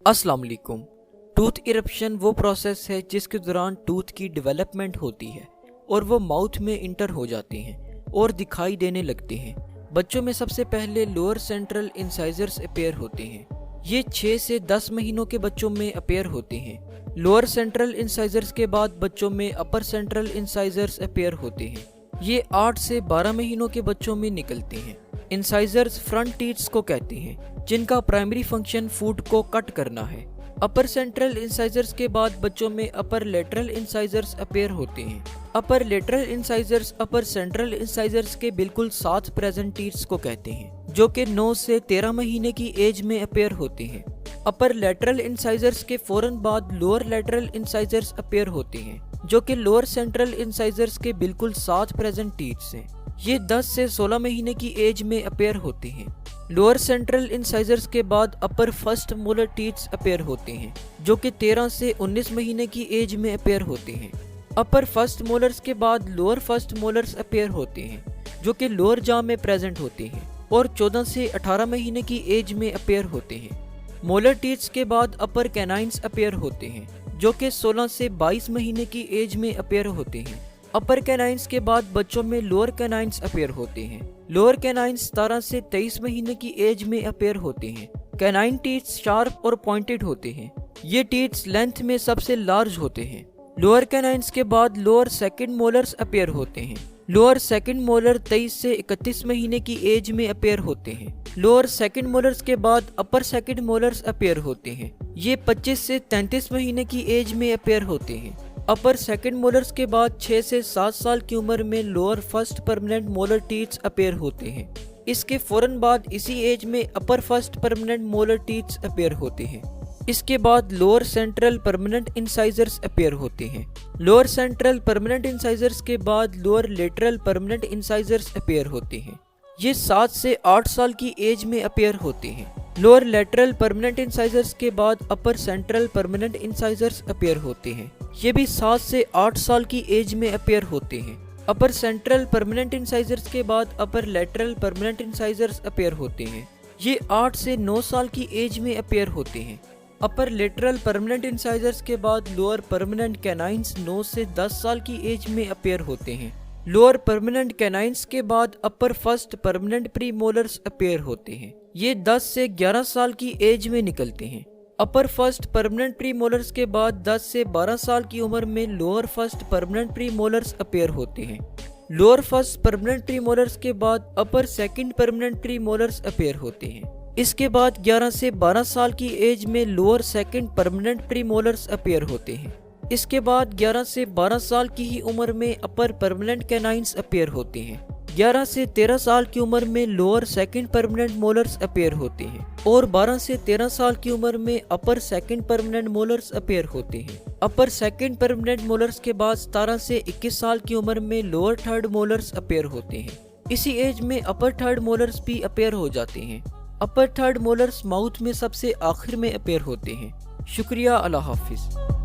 अस्सलाम वालेकुम। Tooth eruption वो प्रोसेस है जिसके दौरान टूथ की डेवलपमेंट होती है और वो माउथ में इंटर हो जाते हैं और दिखाई देने लगते हैं। बच्चों में सबसे पहले लोअर सेंट्रल इंसाइजर्स अपेयर होते हैं। ये 6 से 10 महीनों के बच्चों में अपेयर होते हैं। लोअर सेंट्रल इंसाइजर्स के बाद बच्चों में अपर सेंट्रल इंसाइजर्स अपेयर होते हैं। ये 8 से 12 महीनों के बच्चों में निकलते हैं। इंसाइजर्स फ्रंट टीथ्स को कहते हैं जिनका प्राइमरी फंक्शन फूड को कट करना है। अपर सेंट्रल इंसाइजर्स के बाद बच्चों में अपर लेटरल इंसाइजर्स अपेयर होते हैं। अपर लेटरल इंसाइजर्स अपर सेंट्रल इंसाइजर्स के बिल्कुल साथ प्रेजेंट टीथ्स को कहते हैं जो कि 9 से 13 महीने की एज में अपेयर होते हैं। अपर लेटरल इंसाइजर्स के फौरन बाद लोअर लेटरल इंसाइजर्स अपेयर होते हैं जो कि लोअर सेंट्रल इंसाइजर्स के बिल्कुल साथ प्रेजेंट टीथ्स हैं। ये 10 से 16 महीने की एज में अपेयर होते हैं। लोअर सेंट्रल इंसाइजर्स के बाद upper first molar teeths appear होते हैं जो कि 13 से 19 महीने की एज में अपेयर होते हैं। अपर फर्स्ट मोलर्स के बाद लोअर फर्स्ट मोलर्स अपेयर होते हैं जो कि लोअर जॉ में प्रेजेंट होते हैं और 14 से 18 महीने की एज में अपेयर होते हैं। मोलर टीथ्स के बाद अपर कैनाइन्स अपेयर होते हैं जो कि 16 से 22 महीने की एज में अपेयर होते हैं। अपर कैनाइन्स के बाद बच्चों में लोअर कैनाइन्स अपेयर होते हैं। लोअर कैनाइन्स 17 से 23 महीने की एज में अपेयर होते हैं। कैनाइन टीथ्स शार्प और पॉइंटेड होते हैं। ये टीथ्स लेंथ में सबसे लार्ज होते हैं। लोअर कैनाइन्स के बाद लोअर सेकंड मोलर्स अपेयर होते हैं। लोअर सेकंड मोलर 23 से 31 महीने की एज में अपेयर होते हैं। लोअर सेकंड मोलर्स के बाद अपर सेकंड मोलर्स अपेयर होते हैं। ये 25 से 33 महीने की एज में अपेयर होते हैं। अपर सेकंड मोलर्स के बाद 6 से 7 साल की उम्र में lower first permanent molar teeths appear होते हैं। इसके फौरन बाद इसी एज में upper first permanent molar teeths appear होते हैं। इसके बाद lower central permanent incisors appear होते हैं। लोअर सेंट्रल परमानेंट इंसाइजर्स के बाद lower lateral permanent incisors appear होते हैं। ये 7 से 8 साल की एज में अपेयर होते हैं। लोअर लेटरल परमानेंट इंसाइजर्स के बाद अपर सेंट्रल परमानेंट इंसाइजर्स अपेयर होते हैं। ये भी 7 से 8 साल की एज में अपेयर होते हैं। अपर सेंट्रल परमानेंट इंसाइजर्स के बाद अपर लेटरल परमानेंट इंसाइजर्स अपेयर होते हैं। ये 8 से 9 साल की एज में अपेयर होते हैं। अपर लेटरल परमानेंट इंसाइजर्स के बाद लोअर परमानेंट कैनाइन्स 9 से 10 साल की एज में अपेयर होते हैं। लोअर परमानेंट कैनाइन्स के बाद upper first permanent premolars appear होते हैं। ये 10 से 11 साल की एज में निकलते हैं। Upper first permanent premolars के बाद 10 से 12 साल की उम्र में lower first permanent premolars appear होते हैं। Lower first permanent premolars के बाद upper second permanent premolars appear होते हैं। इसके बाद 11 से 12 साल की एज में lower second permanent premolars appear होते हैं। इसके बाद 11 से 12 साल की ही उम्र में अपर परमानेंट कैनाइन्स अपेयर होते हैं। 11 से 13 साल की उम्र में lower second permanent molars appear होते हैं और 12 से 13 साल की उम्र में अपर सेकंड परमानेंट मोलर्स अपेयर होते हैं। अपर सेकंड परमानेंट मोलर्स के बाद 17 से 21 साल की उम्र में लोअर थर्ड मोलर्स अपेयर होते हैं। इसी एज में अपर थर्ड मोलर्स भी अपेयर हो जाते हैं। अपर थर्ड मोलर्स माउथ में सबसे आखिर में अपेयर होते हैं। शुक्रिया, अल्लाह हाफिज।